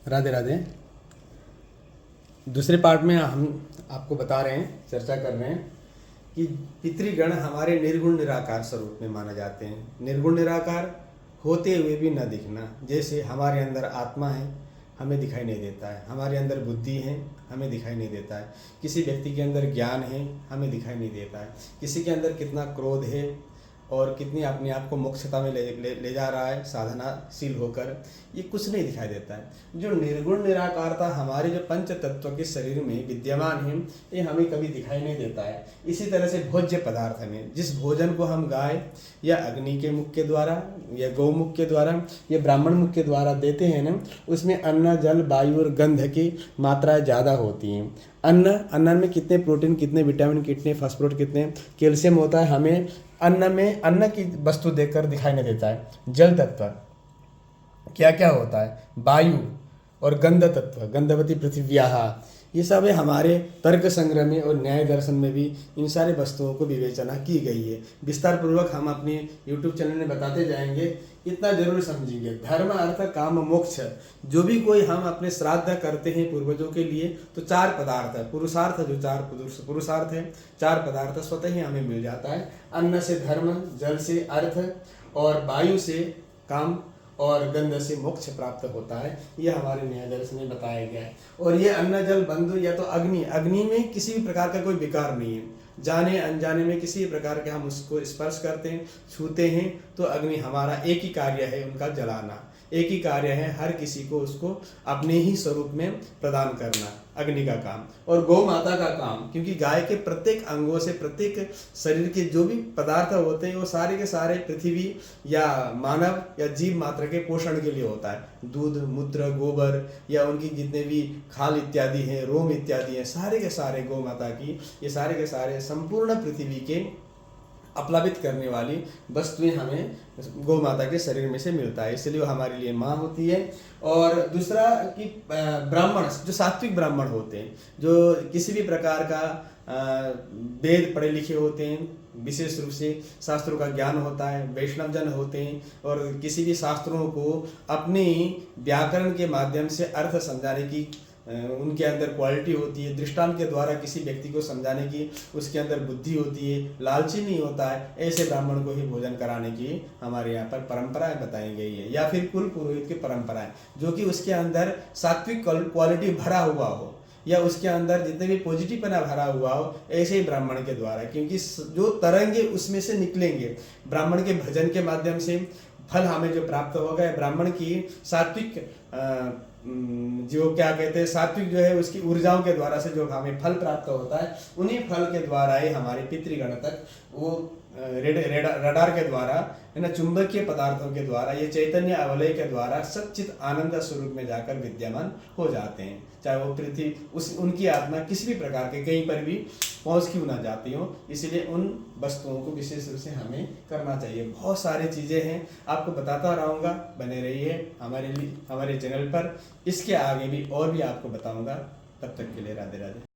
राधे राधे। दूसरे पार्ट में हम आपको बता रहे हैं, चर्चा कर रहे हैं कि पितृगण हमारे निर्गुण निराकार स्वरूप में माने जाते हैं। निर्गुण निराकार होते हुए भी न दिखना, जैसे हमारे अंदर आत्मा है, हमें दिखाई नहीं देता है। हमारे अंदर बुद्धि है, हमें दिखाई नहीं देता है। किसी व्यक्ति के अंदर ज्ञान है, हमें दिखाई नहीं देता है। किसी के अंदर कितना क्रोध है और कितनी अपने आप को मोक्षता में ले जा रहा है साधनाशील होकर, ये कुछ नहीं दिखाई देता है। जो निर्गुण निराकारता हमारे जो पंच तत्व के शरीर में विद्यमान है, ये हमें कभी दिखाई नहीं देता है। इसी तरह से भोज्य पदार्थ में जिस भोजन को हम गाय या अग्नि के मुख के द्वारा या गौमुख के द्वारा या ब्राह्मण मुख के द्वारा देते हैं ना, उसमें अन्न, जल, वायु और गंध की मात्राएं ज़्यादा होती हैं। अन्न में कितने प्रोटीन, कितने विटामिन, कितने फास्फोरेट, कितने कैल्शियम होता है, हमें अन्न की वस्तु देखकर दिखाई नहीं देता है। जल तत्व क्या क्या होता है, वायु और गंध तत्व, गंधवती पृथिव्याः, ये सब है हमारे तर्क संग्रह में और न्याय दर्शन में भी इन सारे वस्तुओं को विवेचना की गई है। विस्तार पूर्वक हम अपने YouTube चैनल में बताते जाएंगे। इतना जरूर समझिए, धर्म अर्थ काम मोक्ष, जो भी कोई हम अपने श्राद्ध करते हैं पूर्वजों के लिए, तो चार पदार्थ है, पुरुषार्थ, जो चार पुरुषार्थ है, चार पदार्थ स्वतः ही हमें मिल जाता है। अन्न से धर्म, जल से अर्थ और वायु से काम और गंध से मोक्ष प्राप्त होता है। ये हमारे न्याय दर्शन में बताया गया है। और ये अन्न, जल, बंधु या तो अग्नि में किसी भी प्रकार का कोई विकार नहीं है। जाने अनजाने में किसी प्रकार के हम उसको स्पर्श करते हैं, छूते हैं, तो अग्नि हमारा एक ही कार्य है, उनका जलाना। एक ही कार्य है, हर किसी को उसको अपने ही स्वरूप में प्रदान करना, अग्नि का काम। और गौ माता का काम, क्योंकि गाय के प्रत्येक अंगों से, प्रत्येक शरीर के जो भी पदार्थ होते हैं, वो सारे के सारे पृथ्वी या मानव या जीव मात्र के पोषण के लिए होता है। दूध, मूत्र, गोबर या उनकी जितने भी खाल इत्यादि हैं, रोम इत्यादि हैं, सारे के सारे गौ माता की, ये सारे के सारे संपूर्ण पृथ्वी के अप्लावित करने वाली वस्तुएं हमें गौ माता के शरीर में से मिलता है, इसलिए वो हमारे लिए माँ होती है। और दूसरा कि ब्राह्मण, जो सात्विक ब्राह्मण होते हैं, जो किसी भी प्रकार का वेद पढ़े लिखे होते हैं, विशेष रूप से शास्त्रों का ज्ञान होता है, वैष्णव जन होते हैं और किसी भी शास्त्रों को अपने व्याकरण के माध्यम से अर्थ समझाने की उनके अंदर क्वालिटी होती है। दृष्टांत के द्वारा किसी व्यक्ति को समझाने की उसके अंदर बुद्धि होती है, लालची नहीं होता है। ऐसे ब्राह्मण को ही भोजन कराने की हमारे यहाँ पर परंपराएं बताई गई है। या फिर कुल पुरोहित की परंपराएं, जो कि उसके अंदर सात्विक क्वालिटी भरा हुआ हो या उसके अंदर जितने भी पॉजिटिवपना भरा हुआ हो, ऐसे ही ब्राह्मण के द्वारा, क्योंकि जो तरंगे उसमें से निकलेंगे ब्राह्मण के भजन के माध्यम से, फल हमें जो प्राप्त होगा ब्राह्मण की सात्विक जो क्या कहते हैं, सात्विक जो है उसकी ऊर्जाओं के द्वारा से जो हमें फल प्राप्त होता है, उन्हीं फल के द्वारा ही हमारे पितृगण तक वो रडार के द्वारा है ना, चुंबकीय पदार्थों के द्वारा, ये चैतन्य अवलय के द्वारा सच्चित आनंद स्वरूप में जाकर विद्यमान हो जाते हैं। चाहे वो पृथ्वी उनकी आत्मा किसी भी प्रकार के कहीं पर भी पहुंच क्यों ना जाती हो, इसलिए उन वस्तुओं को विशेष रूप से हमें करना चाहिए। बहुत सारी चीज़ें हैं, आपको बताता रहूँगा, बने रहिए हमारे चैनल पर। इसके आगे भी और भी आपको बताऊँगा। तब तक के लिए राधे राधे।